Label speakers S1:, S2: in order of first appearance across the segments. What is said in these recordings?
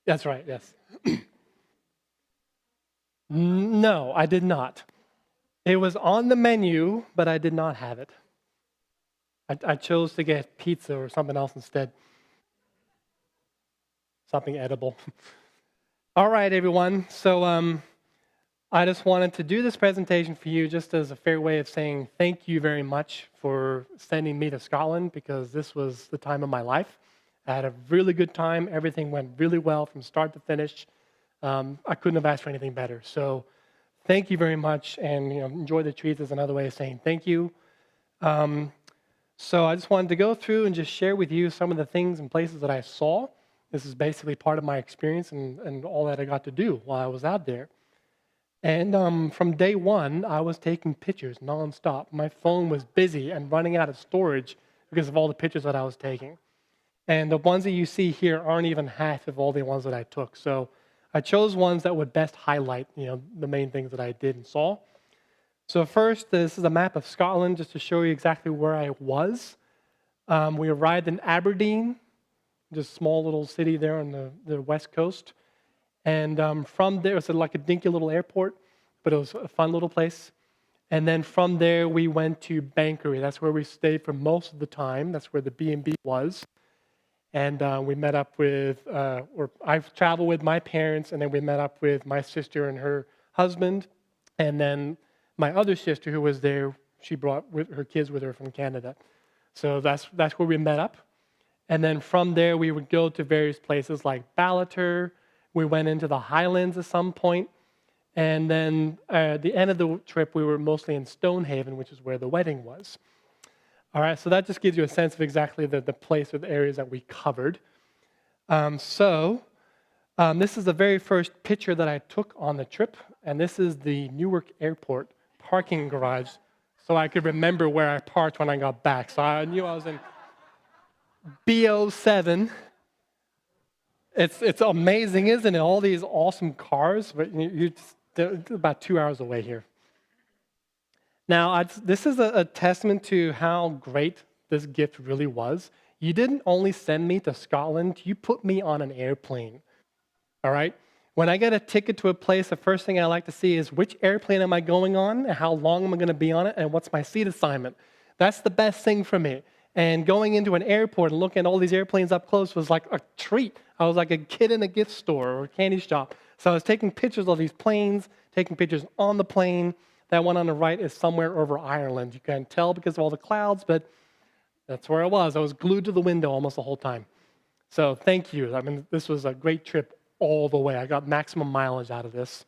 S1: That's right, yes. No, I did not. It was on the menu, but I did not have it. I chose to get pizza or something else instead, something edible. All right, everyone. So I just wanted to do this presentation for you just as a fair way of saying thank you very much for sending me to Scotland because this was the time of my life. I had a really good time. Everything went really well from start to finish. I couldn't have asked for anything better. So thank you very much, and enjoy the treats is another way of saying thank you. Um, so I just wanted to go through and just share with you some of the things and places that I saw. This is basically part of my experience and all that I got to do while I was out there. And from day one, I was taking pictures nonstop. My phone was busy and running out of storage because of all the pictures that I was taking. And the ones that you see here aren't even half of all the ones that I took. So I chose ones that would best highlight, the main things that I did and saw. So first, this is a map of Scotland just to show you exactly where I was. We arrived in Aberdeen, just a small little city there on the west coast. And from there, it was like a dinky little airport, but it was a fun little place. And then from there, we went to Bankery. That's where we stayed for most of the time. That's where the B&B was. And we met up with, or I've traveled with my parents, and then we met up with my sister and her husband. And then my other sister who was there, she brought her kids with her from Canada. So that's where we met up. And then from there, we would go to various places like Ballater. We went into the Highlands at some point. And then at the end of the trip, we were mostly in Stonehaven, which is where the wedding was. All right, so that just gives you a sense of exactly the place or the areas that we covered. This is the very first picture that I took on the trip, and this is the Newark Airport parking garage, so I could remember where I parked when I got back. So I knew I was in B07. It's amazing, isn't it? All these awesome cars, but they're about 2 hours away here. Now, this is a testament to how great this gift really was. You didn't only send me to Scotland, you put me on an airplane, all right? When I get a ticket to a place, the first thing I like to see is which airplane am I going on, and how long am I going to be on it, and what's my seat assignment. That's the best thing for me. And going into an airport and looking at all these airplanes up close was like a treat. I was like a kid in a gift store or a candy shop. So I was taking pictures of these planes, taking pictures on the plane. That one on the right is somewhere over Ireland. You can't tell because of all the clouds, but that's where I was. I was glued to the window almost the whole time. So thank you. I mean, this was a great trip all the way. I got maximum mileage out of this.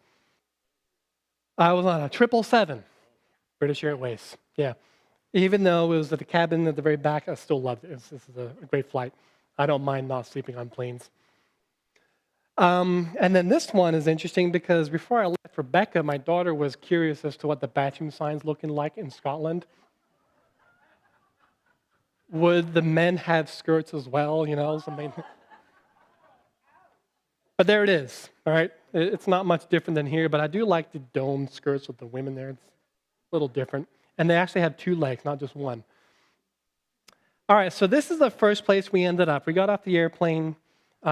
S1: I was on a 777, British Airways. Yeah. Even though it was at the cabin at the very back, I still loved it. This is a great flight. I don't mind not sleeping on planes. And then this one is interesting because before I left Rebecca, my daughter was curious as to what the bathroom signs looking like in Scotland. Would the men have skirts as well? But there it is. All right, it's not much different than here, but I do like the domed skirts with the women there. It's a little different, and they actually have two legs, not just one. All right, so this is the first place we ended up. We got off the airplane.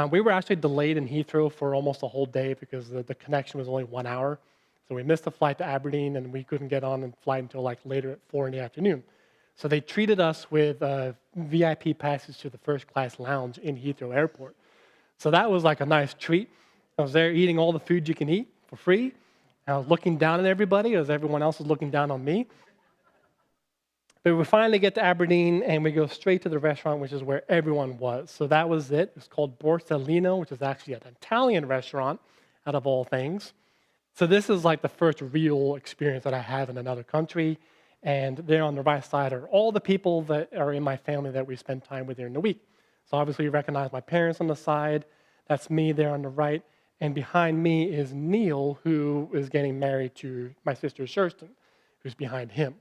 S1: We were actually delayed in Heathrow for almost a whole day because the connection was only 1 hour. So we missed the flight to Aberdeen, and we couldn't get on and fly until like later at 4 in the afternoon. So they treated us with VIP passes to the first class lounge in Heathrow Airport. So that was like a nice treat. I was there eating all the food you can eat for free. I was looking down at everybody as everyone else was looking down on me. But we finally get to Aberdeen, and we go straight to the restaurant, which is where everyone was. So that was it. It's called Borsellino, which is actually an Italian restaurant, out of all things. So this is like the first real experience that I have in another country. And there on the right side are all the people that are in my family that we spend time with during the week. So obviously you recognize my parents on the side. That's me there on the right. And behind me is Neil, who is getting married to my sister, Kirsten, who's behind him.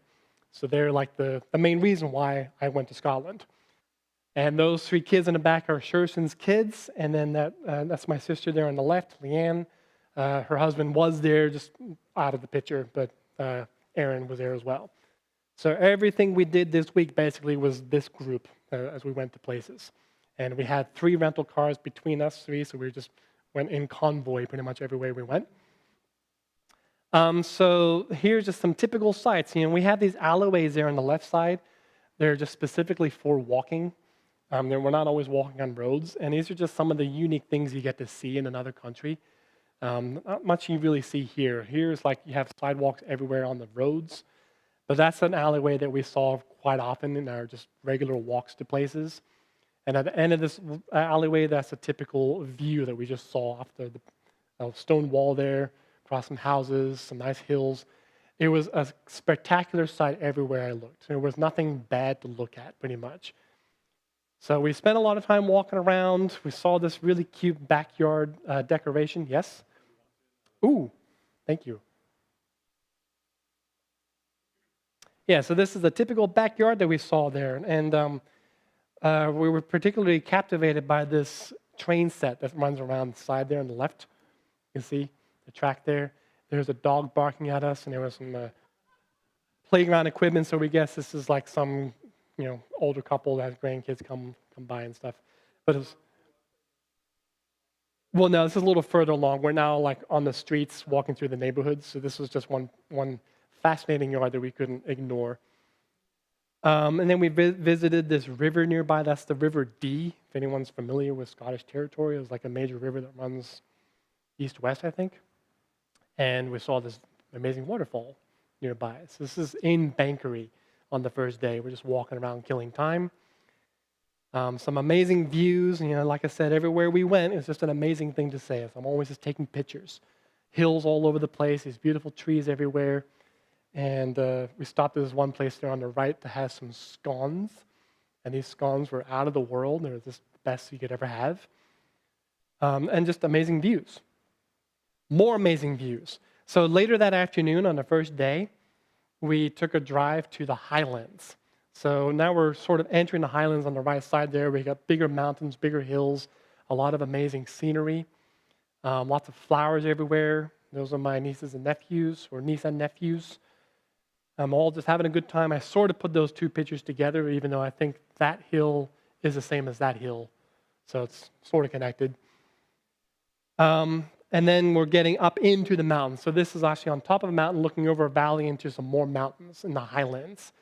S1: So they're like the main reason why I went to Scotland. And those three kids in the back are Kirsten's kids. And then that's my sister there on the left, Leanne. Her husband was there, just out of the picture, but Aaron was there as well. So everything we did this week basically was this group as we went to places. And we had 3 rental cars between us 3, so we were just went in convoy pretty much everywhere we went. So here's just some typical sites. We have these alleyways there on the left side. They're just specifically for walking. We're not always walking on roads. And these are just some of the unique things you get to see in another country. Not much you really see here. Here's like you have sidewalks everywhere on the roads. But that's an alleyway that we saw quite often in our just regular walks to places. And at the end of this alleyway, that's a typical view that we just saw off the stone wall there, across some houses, some nice hills. It was a spectacular sight everywhere I looked. There was nothing bad to look at, pretty much. So we spent a lot of time walking around. We saw this really cute backyard decoration. Yes? Ooh, thank you. Yeah, so this is a typical backyard that we saw there. And we were particularly captivated by this train set that runs around the side there on the left. You can see the track there. There's a dog barking at us, and there was some playground equipment. So we guess this is like some, older couple that has grandkids come by and stuff. But well, no, this is a little further along. We're now like on the streets, walking through the neighborhoods. So this was just one fascinating yard that we couldn't ignore. And then we visited this river nearby. That's the River Dee. If anyone's familiar with Scottish territory, it was like a major river that runs east-west, I think. And we saw this amazing waterfall nearby. So this is in Bankery on the first day. We're just walking around killing time. Some amazing views. Like I said, everywhere we went, it's just an amazing thing to say. So I'm always just taking pictures. Hills all over the place, these beautiful trees everywhere. And we stopped at this one place there on the right that has some scones. And these scones were out of the world. They were just the best you could ever have. And just amazing views. More amazing views. So later that afternoon on the first day, we took a drive to the Highlands. So now we're sort of entering the Highlands on the right side there. We got bigger mountains, bigger hills, a lot of amazing scenery, lots of flowers everywhere. Those are my nieces and nephews, or niece and nephews. I'm all just having a good time. I sort of put those two pictures together, even though I think that hill is the same as that hill. So it's sort of connected. And then we're getting up into the mountains. So this is actually on top of a mountain looking over a valley into some more mountains in the Highlands.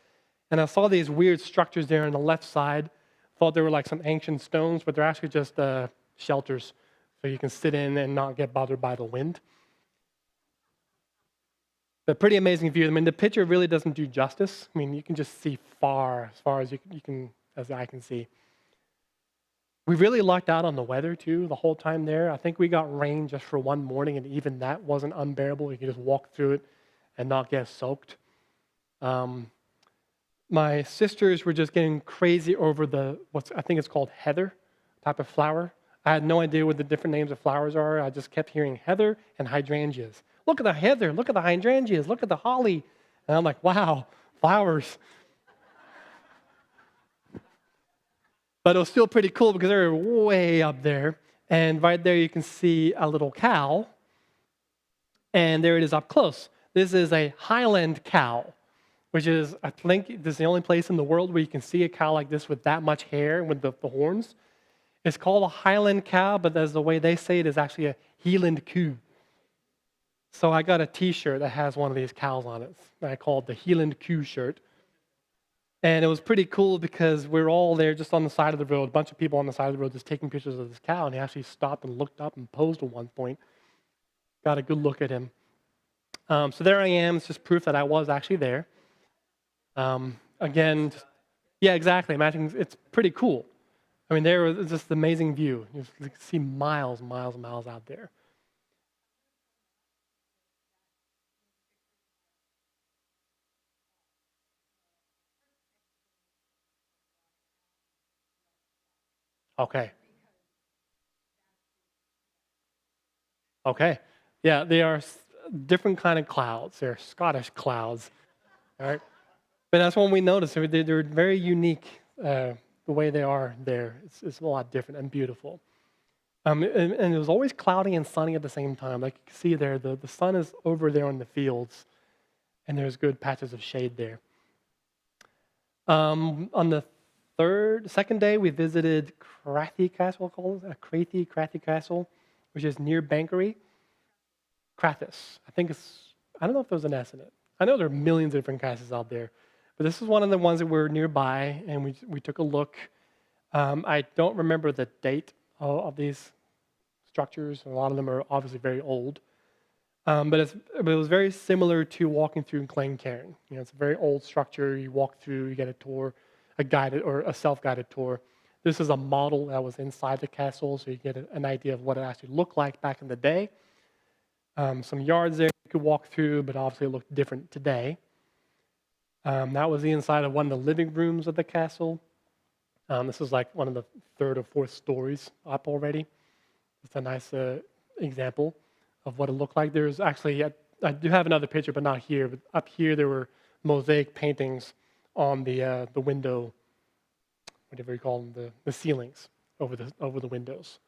S1: And I saw these weird structures there on the left side. Thought they were like some ancient stones, but they're actually just shelters. So you can sit in and not get bothered by the wind. But pretty amazing view. I mean, the picture really doesn't do justice. I mean, you can just see far as as I can see. We really lucked out on the weather, too, the whole time there. I think we got rain just for one morning, and even that wasn't unbearable. You could just walk through it and not get soaked. My sisters were just getting crazy over I think it's called heather type of flower. I had no idea what the different names of flowers are. I just kept hearing heather and hydrangeas. Look at the heather, look at the hydrangeas, look at the holly. And I'm like, wow, flowers. But it was still pretty cool because they were way up there. And right there you can see a little cow. And there it is up close. This is a Highland cow, which is, I think, this is the only place in the world where you can see a cow like this with that much hair, with the horns. It's called a Highland cow, but as the way they say it is actually a Heeland coo. So I got a T-shirt that has one of these cows on it. I call it the Heeland coo shirt. And it was pretty cool because we were all there just on the side of the road, a bunch of people on the side of the road just taking pictures of this cow. And he actually stopped and looked up and posed at one point. Got a good look at him. So there I am. It's just proof that I was actually there. Again, yeah, exactly. Imagine it's pretty cool. I mean, there was just an amazing view. You can see miles and miles and miles out there. Okay. Okay. Yeah, they are different kind of clouds. They're Scottish clouds. All right. But that's when we noticed. They're very unique, the way they are there. It's a lot different and beautiful. And it was always cloudy and sunny at the same time. Like you can see there, the sun is over there in the fields, and there's good patches of shade there. On the second day, we visited Crathy Castle, Crathy Castle, which is near Bankery. Krathus. I don't know if there's an S in it. I know there are millions of different castles out there, but this is one of the ones that were nearby, and we took a look. I don't remember the date of these structures. A lot of them are obviously very old. But it was very similar to walking through Glencairn. It's a very old structure. You walk through, you get a tour, a guided or a self-guided tour. This is a model that was inside the castle, so you get an idea of what it actually looked like back in the day. Some yards there you could walk through, but obviously it looked different today. That was the inside of one of the living rooms of the castle. This is like one of the third or fourth stories up already. It's a nice example of what it looked like. There's actually, I do have another picture, but not here. But up here, there were mosaic paintings on the window, whatever you call them, the ceilings over the windows.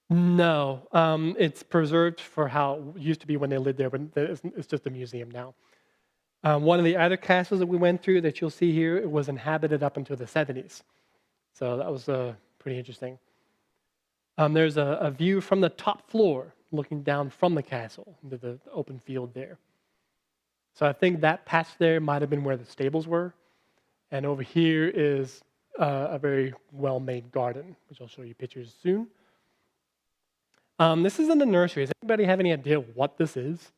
S1: No, it's preserved for how it used to be when they lived there, but it's just a museum now. One of the other castles that we went through that you'll see here, it was inhabited up until the 70s. So that was pretty interesting. There's a view from the top floor looking down from the castle into the open field there. So I think that patch there might have been where the stables were. And over here is a very well-made garden, which I'll show you pictures soon. This is in the nursery. Does anybody have any idea what this is?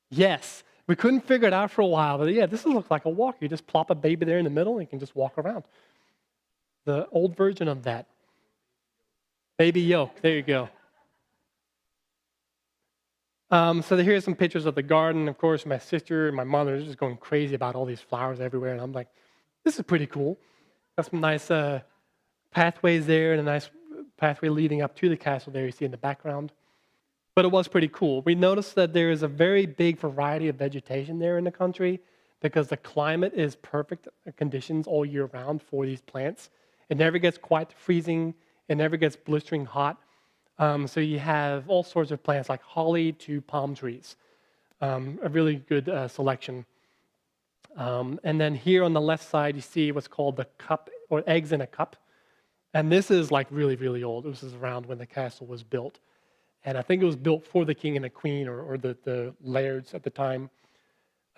S1: Yes. We couldn't figure it out for a while, but yeah, this looks like a walker. You just plop a baby there in the middle and you can just walk around. The old version of that. Baby yoke, there you go. So here's some pictures of the garden. Of course, my sister and my mother are just going crazy about all these flowers everywhere. And I'm like, this is pretty cool. Got some nice pathways there and a nice pathway leading up to the castle there you see in the background. But it was pretty cool. We noticed that there is a very big variety of vegetation there in the country because the climate is perfect conditions all year round for these plants. It never gets quite freezing. It never gets blistering hot. So you have all sorts of plants like holly to palm trees. A really good selection. And then here on the left side, you see what's called the cup or eggs in a cup. And this is like really, really old. This is around when the castle was built. And I think it was built for the king and the queen or the lairds at the time.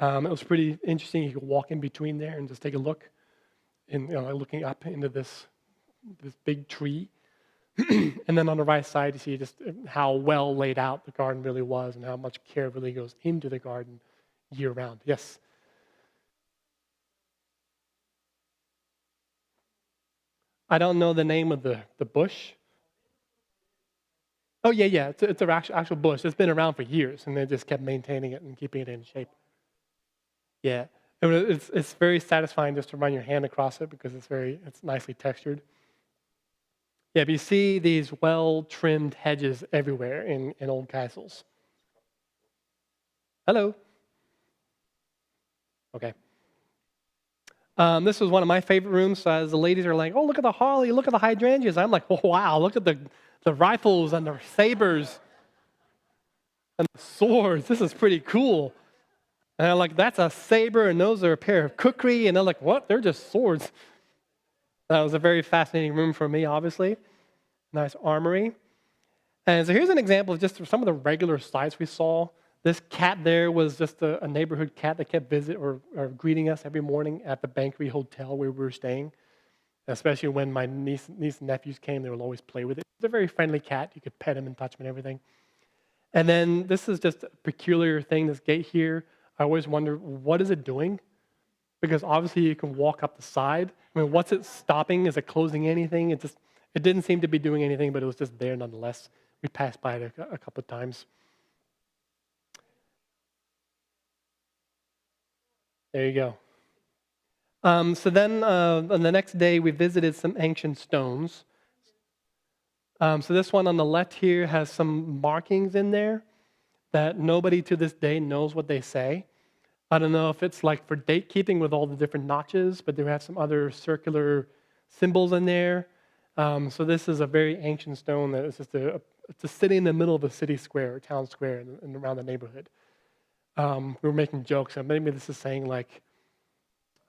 S1: It was pretty interesting. You could walk in between there and just take a look, looking up into this big tree. And then on the right side, you see just how well laid out the garden really was and how much care really goes into the garden year round. Yes? I don't know the name of the bush. Oh, yeah. It's an actual bush. It's been around for years, and they just kept maintaining it and keeping it in shape. Yeah. It's very satisfying just to run your hand across it because it's nicely textured. Yeah, but you see these well-trimmed hedges everywhere in old castles. Hello. Okay. This was one of my favorite rooms. So as the ladies are like, oh, look at the holly, look at the hydrangeas. I'm like, oh, wow, look at the rifles and the sabers and the swords. This is pretty cool. And I'm like, that's a saber, and those are a pair of kukri. And they're like, what? They're just swords. That was a very fascinating room for me, obviously. Nice armory. And so here's an example of just some of the regular sights we saw. This cat there was just a neighborhood cat that kept or greeting us every morning at the Bankery Hotel where we were staying. Especially when my niece and nephews came, they would always play with it. It's a very friendly cat. You could pet him and touch him and everything. And then this is just a peculiar thing, this gate here. I always wonder, what is it doing? Because obviously you can walk up the side. I mean, what's it stopping? Is it closing anything? It didn't seem to be doing anything, but it was just there nonetheless. We passed by it a couple of times. There you go. So then on the next day, we visited some ancient stones. So this one on the left here has some markings in there that nobody to this day knows what they say. I don't know if it's like for date keeping with all the different notches, but they have some other circular symbols in there. So this is a very ancient stone that is just sitting in the middle of a city square or town square and around the neighborhood. We were making jokes, and maybe this is saying like,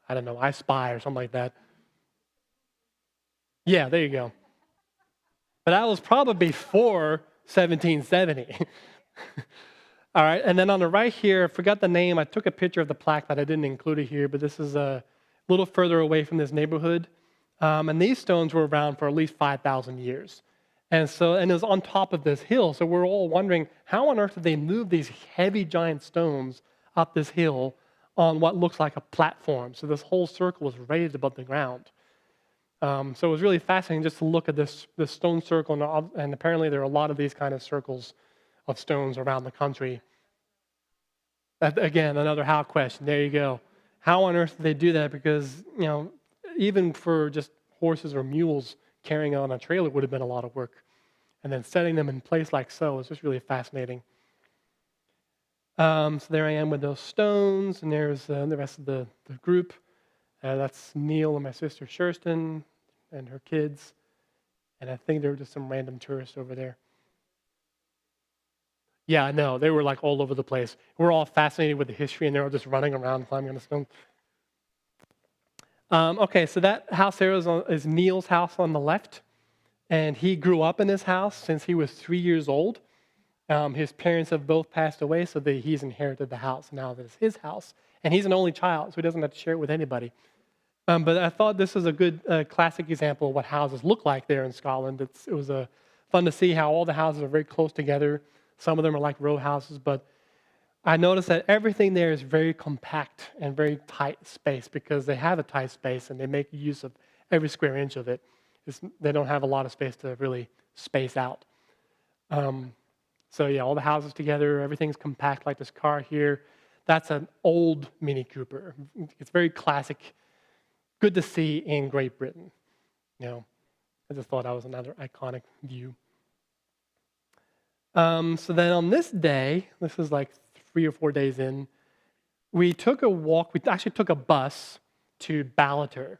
S1: I don't know, I spy or something like that. Yeah, there you go. But that was probably before 1770. All right, and then on the right here, I forgot the name. I took a picture of the plaque, but I didn't include it here. But this is a little further away from this neighborhood. And these stones were around for at least 5,000 years. And it was on top of this hill. So we're all wondering, how on earth did they move these heavy giant stones up this hill on what looks like a platform? So this whole circle was raised above the ground. So it was really fascinating just to look at this stone circle. And apparently there are a lot of these kind of circles of stones around the country. That, again, another how question. There you go. How on earth did they do that? Because, even for just horses or mules carrying on a trailer would have been a lot of work. And then setting them in place like so is just really fascinating. So there I am with those stones, and there's the rest of the group. That's Neil and my sister Sherston and her kids. And I think there were just some random tourists over there. Yeah, I know. They were like all over the place. We're all fascinated with the history, and they were just running around climbing on the stone. Okay, so that house there is Neil's house on the left. And he grew up in this house since he was 3 years old. His parents have both passed away, so he's inherited the house. Now that it's his house. And he's an only child, so he doesn't have to share it with anybody. But I thought this was a good classic example of what houses look like there in Scotland. It was fun to see how all the houses are very close together. Some of them are like row houses, but I noticed that everything there is very compact and very tight space because they have a tight space and they make use of every square inch of it. They don't have a lot of space to really space out. So yeah, all the houses together, everything's compact like this car here. That's an old Mini Cooper. It's very classic, good to see in Great Britain. I just thought that was another iconic view. So then on this day, this is like 3 or 4 days in, we took a walk. We actually took a bus to Ballater.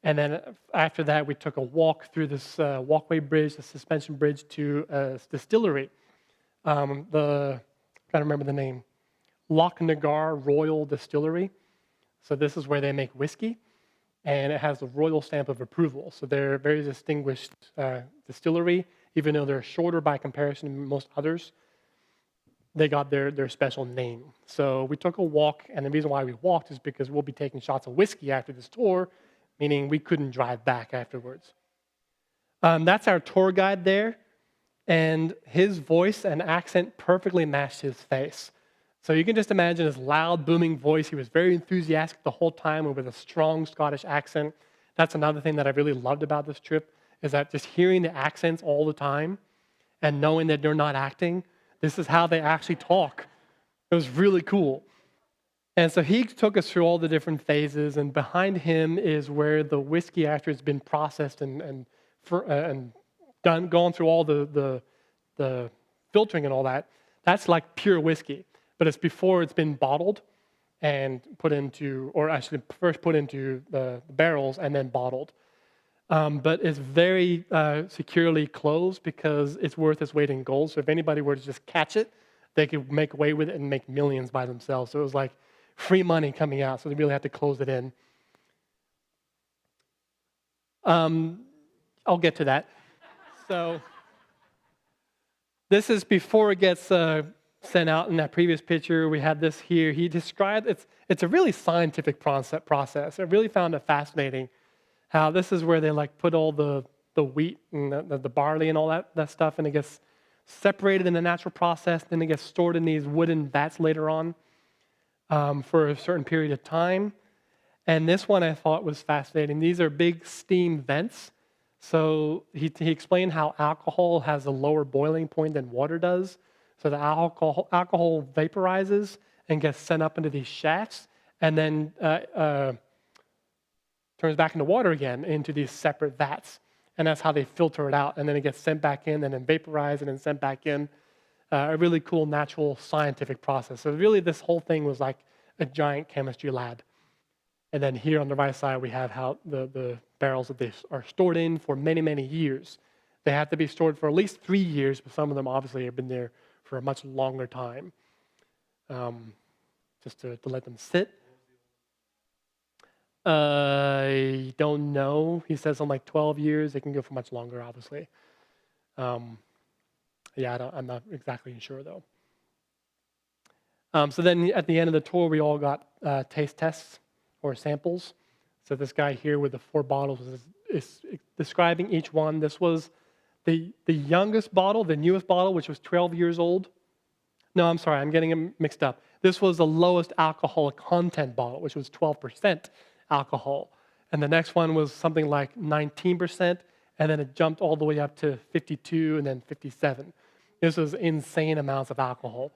S1: And then after that, we took a walk through this walkway bridge, the suspension bridge, to a distillery. I'm trying to remember the name. Lochnagar Royal Distillery. So this is where they make whiskey. And it has the royal stamp of approval. So they're a very distinguished distillery. Even though they're shorter by comparison to most others, they got their special name. So we took a walk, and the reason why we walked is because we'll be taking shots of whiskey after this tour, meaning we couldn't drive back afterwards. That's our tour guide there, and his voice and accent perfectly matched his face. So you can just imagine his loud, booming voice. He was very enthusiastic the whole time and with a strong Scottish accent. That's another thing that I really loved about this trip, is that just hearing the accents all the time and knowing that they're not acting, this is how they actually talk. It was really cool. And so he took us through all the different phases, and behind him is where the whiskey, after it's been processed and gone through all the filtering and all that, that's like pure whiskey. But it's before it's been bottled and put into, or actually first put into the barrels and then bottled. But it's very securely closed because it's worth its weight in gold. So if anybody were to just catch it, they could make away with it and make millions by themselves. So it was like free money coming out. So they really had to close it in. I'll get to that. So this is before it gets sent out. In that previous picture, we had this here. He described it's a really scientific process. I really found it fascinating how this is where they like put all the wheat and the barley and all that stuff, and it gets separated in the natural process. Then it gets stored in these wooden vats later on for a certain period of time. And this one I thought was fascinating. These are big steam vents. So he explained how alcohol has a lower boiling point than water does. So the alcohol vaporizes and gets sent up into these shafts, and then turns back into water again into these separate vats. And that's how they filter it out. And then it gets sent back in and then vaporized and then sent back in. A really cool natural scientific process. So really this whole thing was like a giant chemistry lab. And then here on the right side, we have how the barrels that they are stored in for many, many years. They have to be stored for at least 3 years, but some of them obviously have been there for a much longer time, just to let them sit. I don't know. He says something like 12 years. They can go for much longer, obviously. Um, yeah, I'm not exactly sure though. So then at the end of the tour, we all got taste tests or samples. So this guy here with the 4 bottles is describing each one. This was the youngest bottle, the newest bottle, which was 12 years old. No, I'm sorry, I'm getting them mixed up. This was the lowest alcoholic content bottle, which was 12% alcohol. And the next one was something like 19%, and then it jumped all the way up to 52 and then 57. This was insane amounts of alcohol.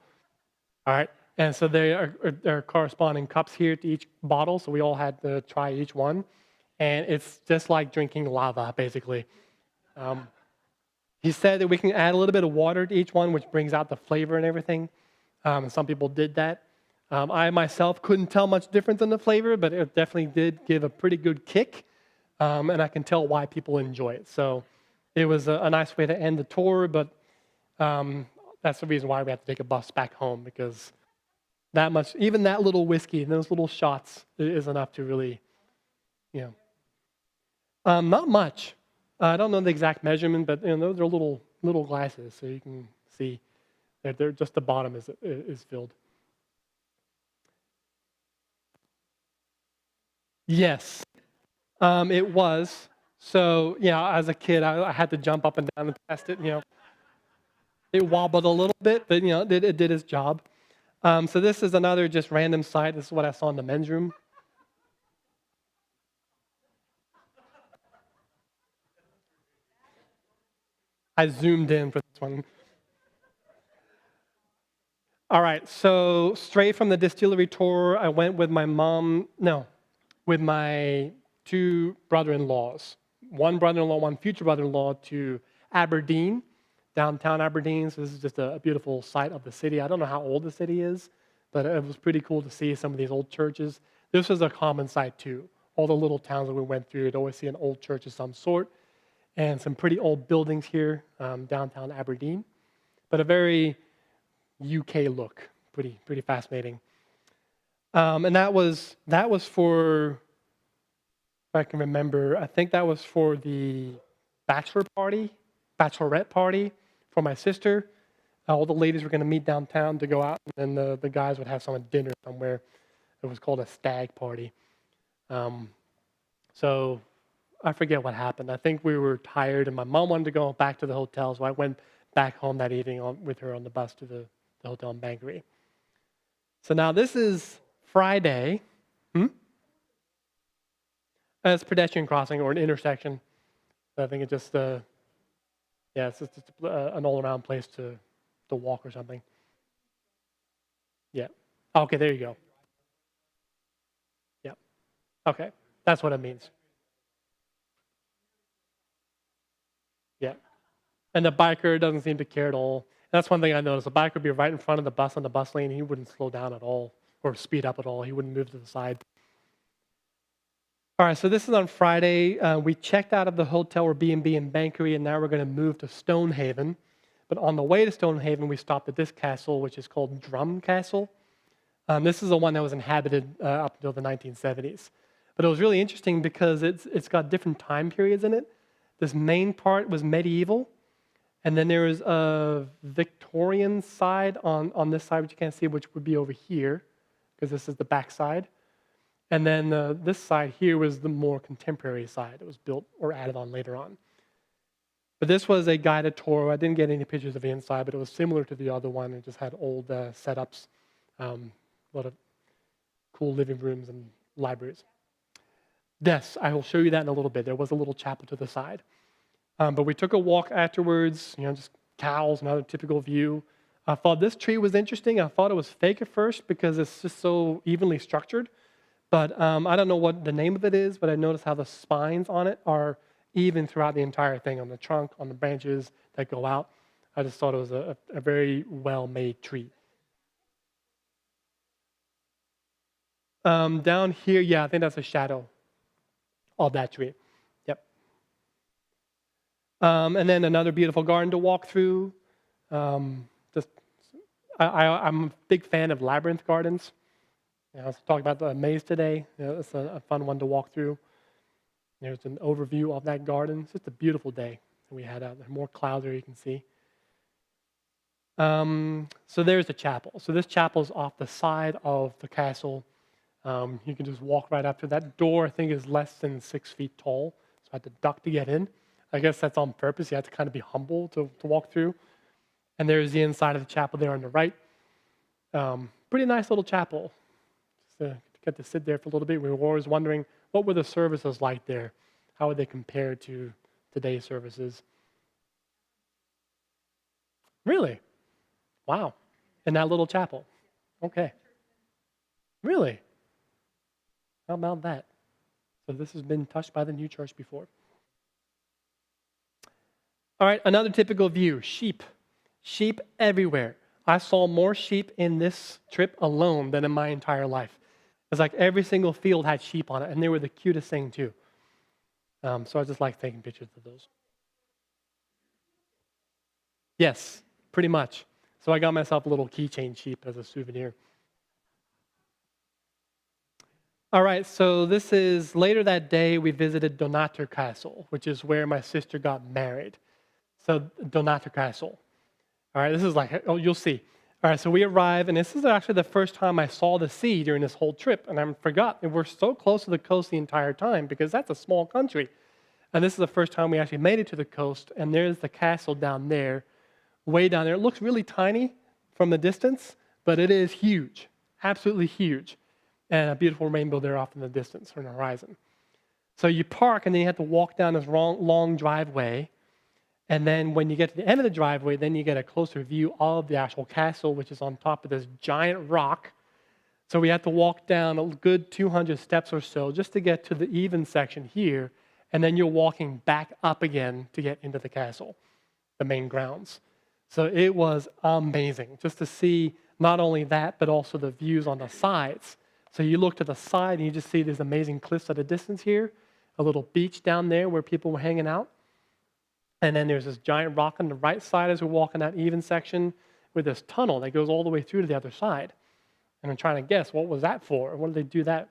S1: All right. And so there are corresponding cups here to each bottle, so we all had to try each one. And it's just like drinking lava, basically. Um, he said that we can add a little bit of water to each one, which brings out the flavor and everything. And some people did that. I myself couldn't tell much difference in the flavor, but it definitely did give a pretty good kick. And I can tell why people enjoy it. So it was a nice way to end the tour, but that's the reason why we have to take a bus back home, because that much, even that little whiskey and those little shots is enough to really, you know. Not much. I don't know the exact measurement, but those are little glasses, so you can see that they're just the bottom is filled. Yes, it was. So yeah, as a kid, I had to jump up and down and test it. It wobbled a little bit, but it did its job. So this is another just random site. This is what I saw in the men's room. I zoomed in for this one. All right, so straight from the distillery tour, I went with my mom, no, with my 2 brother-in-laws. One brother-in-law, one future brother-in-law to Aberdeen, downtown Aberdeen. So this is just a beautiful site of the city. I don't know how old the city is, but it was pretty cool to see some of these old churches. This was a common sight too. All the little towns that we went through, you'd always see an old church of some sort, and some pretty old buildings here, downtown Aberdeen. But a very UK look, pretty fascinating. And that was for, if I can remember, I think that was for the bachelorette party for my sister. All the ladies were going to meet downtown to go out, and then the guys would have some dinner somewhere. It was called a stag party. So I forget what happened. I think we were tired, and my mom wanted to go back to the hotel, so I went back home that evening with her on the bus to the hotel in Bangor. So now this is Friday. It's a pedestrian crossing or an intersection. So I think it's just it's just an all-around place to walk or something. Yeah. Okay, there you go. Yeah. Okay, that's what it means. Yeah. And the biker doesn't seem to care at all. That's one thing I noticed. The biker would be right in front of the bus on the bus lane. He wouldn't slow down at all or speed up at all. He wouldn't move to the side. All right, so this is on Friday. We checked out of the hotel or B&B in Bankery, and now we're going to move to Stonehaven. But on the way to Stonehaven, we stopped at this castle, which is called Drum Castle. This is the one that was inhabited up until the 1970s. But it was really interesting because it's got different time periods in it. This main part was medieval, and then there was a Victorian side on this side, which you can't see, which would be over here, because this is the back side. And then this side here was the more contemporary side. It was built or added on later on. But this was a guided tour. I didn't get any pictures of the inside, but it was similar to the other one. It just had old setups, a lot of cool living rooms and libraries. Yes, I will show you that in a little bit. There was a little chapel to the side. But we took a walk afterwards, just cows, another typical view. I thought this tree was interesting. I thought it was fake at first because it's just so evenly structured. But I don't know what the name of it is, but I noticed how the spines on it are even throughout the entire thing, on the trunk, on the branches that go out. I just thought it was a very well-made tree. Down here, yeah, I think that's a shadow of that tree. Yep. And then another beautiful garden to walk through. Just, I'm a big fan of labyrinth gardens. I was talking about the maze today. It's a fun one to walk through. There's an overview of that garden. It's just a beautiful day. than we had out there. More clouds there you can see. So there's the chapel. So this chapel is off the side of the castle. You can just walk right up to that door. I think is less than 6 feet tall, so I had to duck to get in. I guess that's on purpose. You have to kind of be humble to walk through. And there's the inside of the chapel there on the right. Pretty nice little chapel. Just get to sit there for a little bit. We were always wondering, what were the services like there? How would they compare to today's services? Really? Wow. In that little chapel. Okay. Really? How about that? So this has been touched by the new church before. All right, another typical view, sheep. Sheep everywhere. I saw more sheep in this trip alone than in my entire life. It's like every single field had sheep on it, and they were the cutest thing too. So I just like taking pictures of those. Yes, pretty much. So I got myself a little keychain sheep as a souvenir. All right, so this is later that day we visited Donator Castle, which is where my sister got married. So Donator Castle. All right, this is like, oh, you'll see. All right, so we arrive, and this is actually the first time I saw the sea during this whole trip, and I forgot that we're so close to the coast the entire time because that's a small country. And this is the first time we actually made it to the coast, and there's the castle down there, way down there. It looks really tiny from the distance, but it is huge, absolutely huge. And a beautiful rainbow there off in the distance on the horizon. So you park, and then you have to walk down this long driveway. And then when you get to the end of the driveway, then you get a closer view of the actual castle, which is on top of this giant rock. So we have to walk down a good 200 steps or so just to get to the even section here. And then you're walking back up again to get into the castle, the main grounds. So it was amazing just to see not only that, but also the views on the sides. So you look to the side and you just see these amazing cliffs at a distance here, a little beach down there where people were hanging out. And then there's this giant rock on the right side as we're walking that even section with this tunnel that goes all the way through to the other side. And I'm trying to guess, what was that for? What did they do that?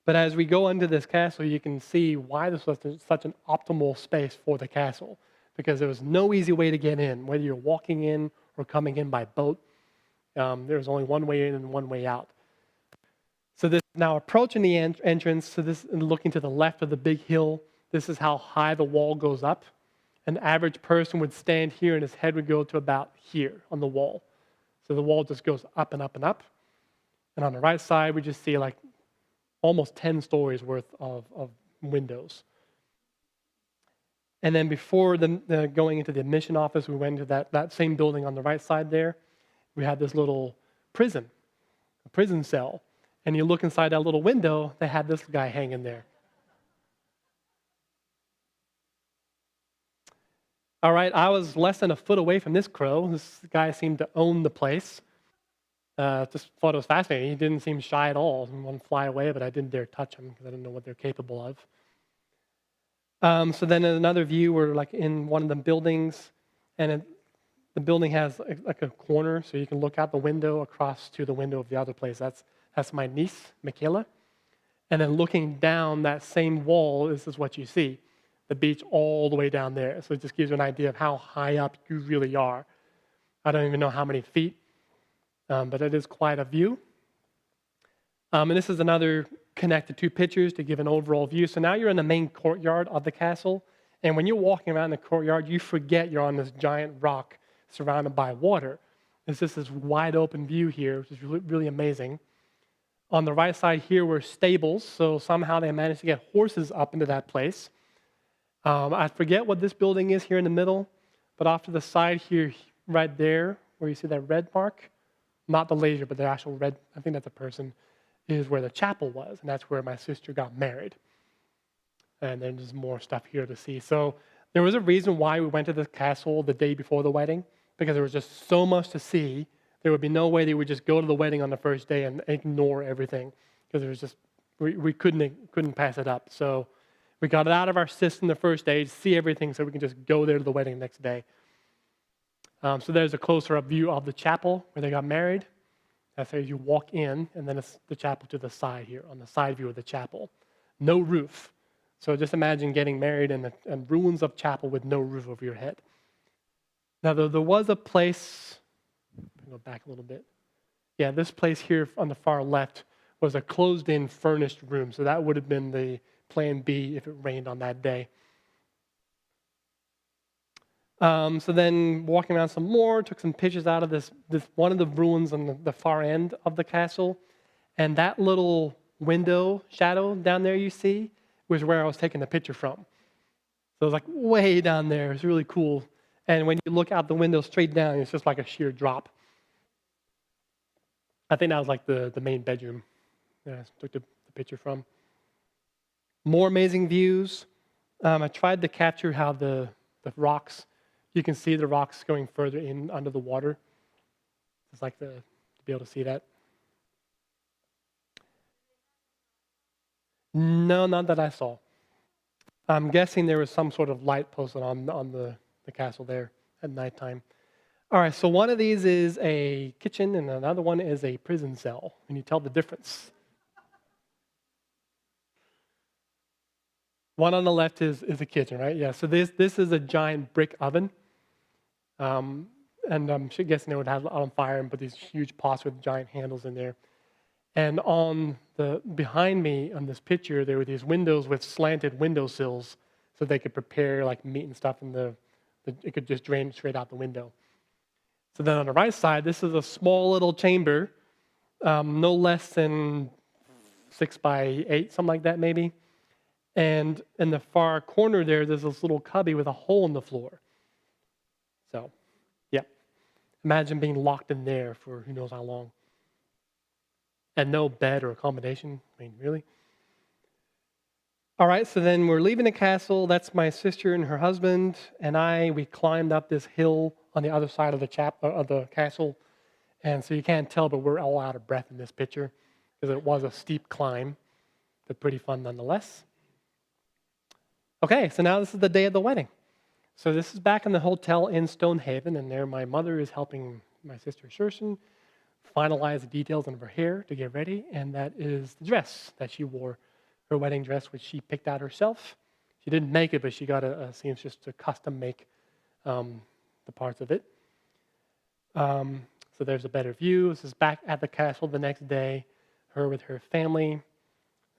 S1: But as we go into this castle, you can see why this was such an optimal space for the castle, because there was no easy way to get in, whether you're walking in or coming in by boat. There was only one way in and one way out. So this now approaching the entrance, so this looking to the left of the big hill, this is how high the wall goes up. An average person would stand here and his head would go to about here on the wall. So the wall just goes up and up and up. And on the right side, we just see like almost 10 stories worth of windows. And then before going into the admission office, we went into that same building on the right side there. We had this little prison, a prison cell. And you look inside that little window, they had this guy hanging there. All right, I was less than a foot away from this crow. This guy seemed to own the place. Just thought it was fascinating. He didn't seem shy at all. He wanted to fly away, but I didn't dare touch him because I didn't know what they're capable of. So then in another view, we're like in one of the buildings, and the building has like a corner, so you can look out the window across to the window of the other place. That's my niece, Michaela. And then looking down that same wall, this is what you see. The beach all the way down there. So it just gives you an idea of how high up you really are. I don't even know how many feet, but it is quite a view. And this is another connected two pictures to give an overall view. So now you're in the main courtyard of the castle. And when you're walking around the courtyard, you forget you're on this giant rock surrounded by water. It's just this wide open view here, which is really, really amazing. On the right side here were stables. So somehow they managed to get horses up into that place. I forget what this building is here in the middle, but off to the side here, right there, where you see that red mark, not the laser, but the actual red, I think that's a person, is where the chapel was, and that's where my sister got married. And then there's more stuff here to see. So there was a reason why we went to the castle the day before the wedding, because there was just so much to see. There would be no way they would just go to the wedding on the first day and ignore everything, because there was just, we couldn't pass it up. So we got it out of our system the first day to see everything so we can just go there to the wedding the next day. So there's a closer up view of the chapel where they got married. That's how you walk in, and then it's the chapel to the side here, on the side view of the chapel. No roof. So just imagine getting married in a ruins of chapel with no roof over your head. Now, there was a place, go back a little bit. Yeah, this place here on the far left was a closed-in furnished room. So that would have been the plan B if it rained on that day. So then walking around some more, took some pictures out of this one of the ruins on the far end of the castle. And that little window shadow down there you see was where I was taking the picture from. So it was like way down there. It's really cool. And when you look out the window straight down, it's just like a sheer drop. I think that was like the main bedroom that I took the picture from. More amazing views. I tried to capture how the rocks, you can see the rocks going further in under the water. It's like to be able to see that. No, not that I saw. I'm guessing there was some sort of light posted on the castle there at nighttime. All right, so one of these is a kitchen and another one is a prison cell. Can you tell the difference? One on the left is a kitchen, right? Yeah, so this is a giant brick oven. And I'm guessing they would have it on fire and put these huge pots with giant handles in there. And on the behind me on this picture, there were these windows with slanted windowsills so they could prepare like meat and stuff, and it could just drain straight out the window. So then on the right side, this is a small little chamber, no less than 6 by 8, something like that maybe. And in the far corner there's this little cubby with a hole in the floor. So, yeah, imagine being locked in there for who knows how long. And no bed or accommodation. I mean, really? All right, so then we're leaving the castle. That's my sister and her husband and I. We climbed up this hill on the other side of the castle. And so you can't tell, but we're all out of breath in this picture because it was a steep climb, but pretty fun nonetheless. Okay, so now this is the day of the wedding. So this is back in the hotel in Stonehaven, and there my mother is helping my sister Sherson finalize the details of her hair to get ready, and that is the dress that she wore, her wedding dress, which she picked out herself. She didn't make it, but she got a seamstress to custom make the parts of it. So there's a better view. This is back at the castle the next day, her with her family,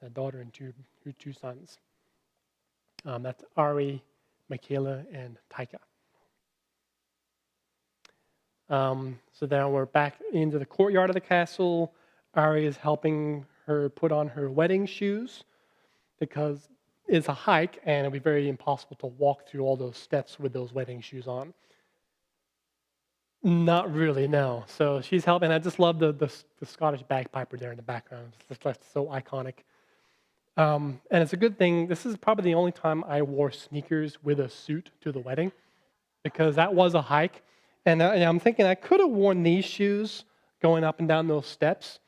S1: a daughter and two sons. That's Ari, Michaela, and Taika. So now we're back into the courtyard of the castle. Ari is helping her put on her wedding shoes because it's a hike and it'll be very impossible to walk through all those steps with those wedding shoes on. Not really, no. So she's helping. I just love the Scottish bagpiper there in the background. It's just so iconic. And it's a good thing. This is probably the only time I wore sneakers with a suit to the wedding because that was a hike. And I'm thinking I could have worn these shoes going up and down those steps.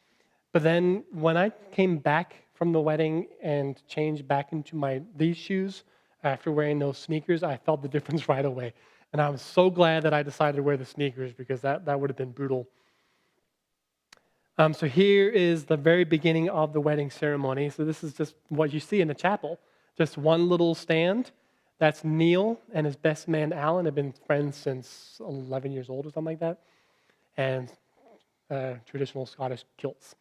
S1: But then when I came back from the wedding and changed back into these shoes after wearing those sneakers, I felt the difference right away. And I'm so glad that I decided to wear the sneakers because that would have been brutal. So here is the very beginning of the wedding ceremony. So this is just what you see in the chapel. Just one little stand. That's Neil and his best man, Alan, have been friends since 11 years old or something like that. And traditional Scottish kilts.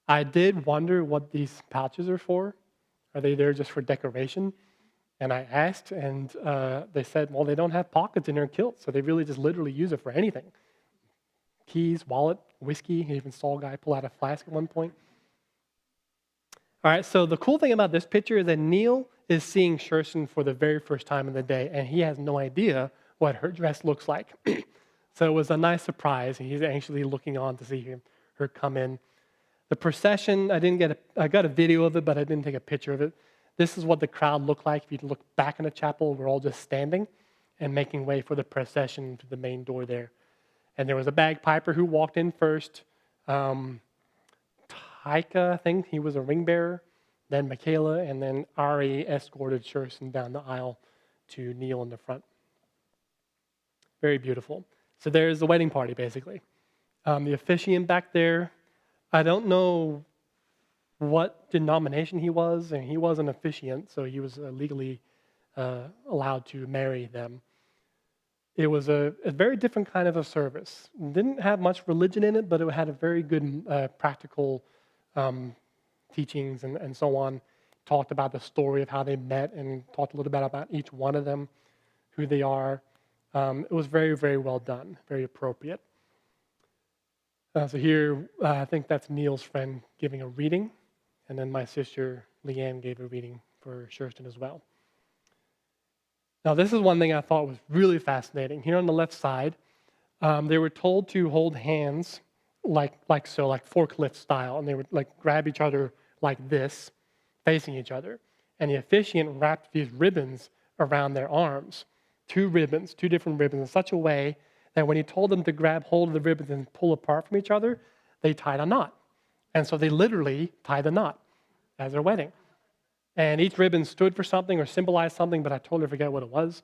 S1: I did wonder what these pouches are for. Are they there just for decoration? And I asked, and they said, well, they don't have pockets in their kilt, so they really just literally use it for anything. Keys, wallet, whiskey. Even saw a guy pull out a flask at one point. All right, so the cool thing about this picture is that Neil is seeing Sherson for the very first time in the day, and he has no idea what her dress looks like. So it was a nice surprise, and he's actually looking on to see her come in. The procession, I got a video of it, but I didn't take a picture of it. This is what the crowd looked like. If you look back in the chapel, we're all just standing and making way for the procession to the main door there. And there was a bagpiper who walked in first. Taika, I think, he was a ring bearer. Then Michaela, and then Ari escorted Sherson down the aisle to Neil in the front. Very beautiful. So there's the wedding party, basically. The officiant back there, I don't know what denomination he was, and he was an officiant, so he was legally allowed to marry them. It was a very different kind of a service. It didn't have much religion in it, but it had a very good practical teachings and so on. Talked about the story of how they met and talked a little bit about each one of them, who they are. It was very, very well done, very appropriate. So here, I think that's Neil's friend giving a reading, and then my sister Leanne gave a reading for Shurston as well. Now, this is one thing I thought was really fascinating. Here on the left side, they were told to hold hands like so, like forklift style, and they would like grab each other like this, facing each other. And the officiant wrapped these ribbons around their arms, two different ribbons, in such a way that when he told them to grab hold of the ribbons and pull apart from each other, they tied a knot. And so they literally tied the knot as their wedding. And each ribbon stood for something or symbolized something, but I totally forget what it was.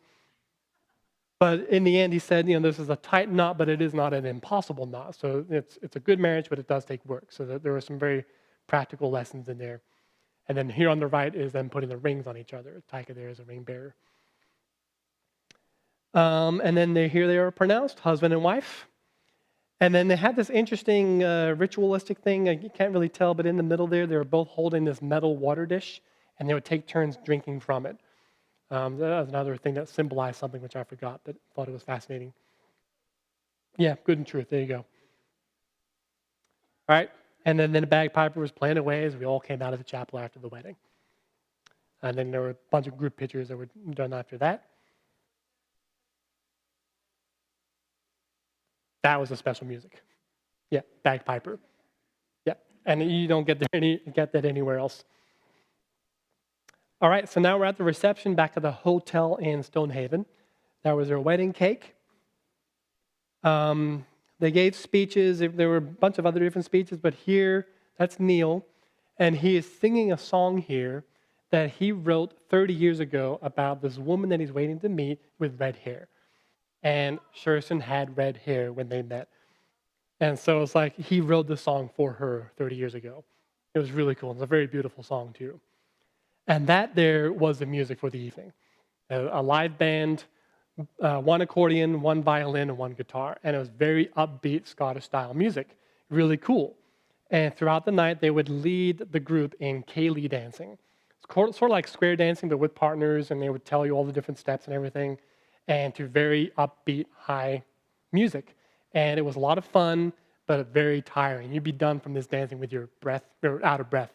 S1: But in the end, he said, this is a tight knot, but it is not an impossible knot. So it's a good marriage, but it does take work. So there were some very practical lessons in there. And then here on the right is them putting the rings on each other. Taika there is a ring bearer. And then here they are pronounced, husband and wife. And then they had this interesting ritualistic thing. You can't really tell, but in the middle there, they were both holding this metal water dish, and they would take turns drinking from it. That was another thing that symbolized something which I forgot, but thought it was fascinating. Yeah, good and truth. There you go. All right. And then the bagpiper was playing away as we all came out of the chapel after the wedding. And then there were a bunch of group pictures that were done after that. That was the special music. Yeah, bagpiper. Yeah, and you don't get that anywhere else. All right, so now we're at the reception back at the hotel in Stonehaven. That was their wedding cake. They gave speeches. There were a bunch of other different speeches, but here, that's Neil, and he is singing a song here that he wrote 30 years ago about this woman that he's waiting to meet with red hair. And Shurston had red hair when they met. And so it's like he wrote the song for her 30 years ago. It was really cool. It's a very beautiful song, too. And that there was the music for the evening. A live band, one accordion, one violin, and one guitar. And it was very upbeat Scottish-style music. Really cool. And throughout the night, they would lead the group in Ceilidh dancing. It's sort of like square dancing, but with partners, and they would tell you all the different steps and everything, and to very upbeat, high music. And it was a lot of fun, but very tiring. You'd be done from this dancing with your breath, or out of breath.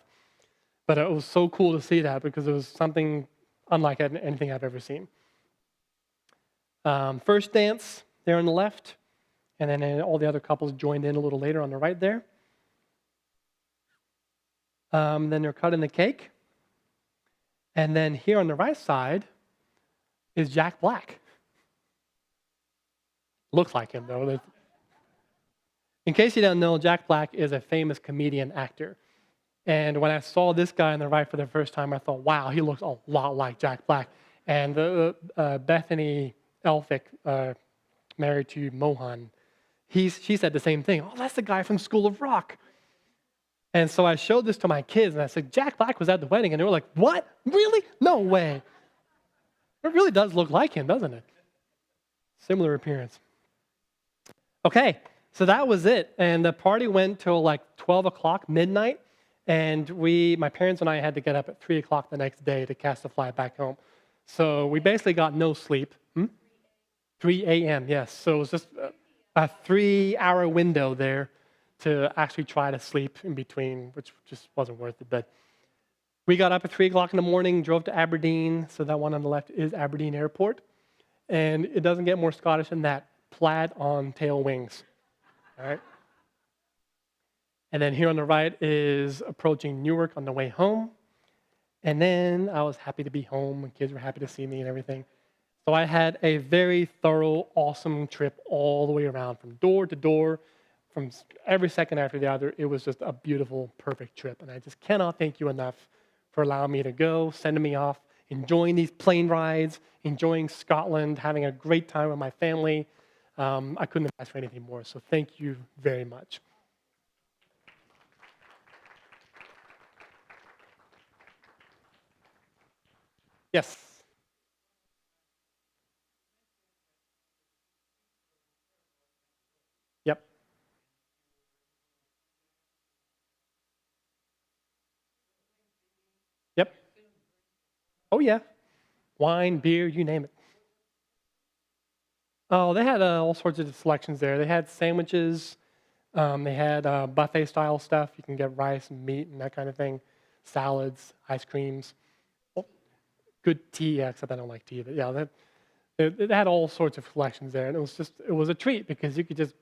S1: But it was so cool to see that because it was something unlike anything I've ever seen. First dance there on the left, and then all the other couples joined in a little later on the right there. Then they're cutting the cake. And then here on the right side is Jack Black. Looks like him, though. In case you don't know, Jack Black is a famous comedian actor. And when I saw this guy on the right for the first time, I thought, wow, he looks a lot like Jack Black. And Bethany Elphick, married to Mohan, she said the same thing. Oh, that's the guy from School of Rock. And so I showed this to my kids, and I said, Jack Black was at the wedding. And they were like, what? Really? No way. It really does look like him, doesn't it? Similar appearance. Okay, so that was it. And the party went till like 12 o'clock, midnight. And my parents and I had to get up at 3 o'clock the next day to catch the flight back home. So we basically got no sleep. 3 a.m., yes. So it was just a 3-hour window there to actually try to sleep in between, which just wasn't worth it. But we got up at 3 o'clock in the morning, drove to Aberdeen. So that one on the left is Aberdeen Airport. And it doesn't get more Scottish than that. Plaid on tail wings. All right. And then here on the right is approaching Newark on the way home. And then I was happy to be home, and kids were happy to see me and everything. So I had a very thorough, awesome trip all the way around, from door to door, from every second after the other. It was just a beautiful, perfect trip. And I just cannot thank you enough for allowing me to go, sending me off, enjoying these plane rides, enjoying Scotland, having a great time with my family. I couldn't have asked for anything more. So thank you very much. Yes. Yep. Yep. Oh yeah. Wine, beer, you name it. Oh, they had all sorts of selections there. They had sandwiches. They had buffet style stuff. You can get rice and meat and that kind of thing. Salads, ice creams. Oh, good tea, yeah, except I don't like tea. But yeah, they had all sorts of selections there, and it was a treat because you could just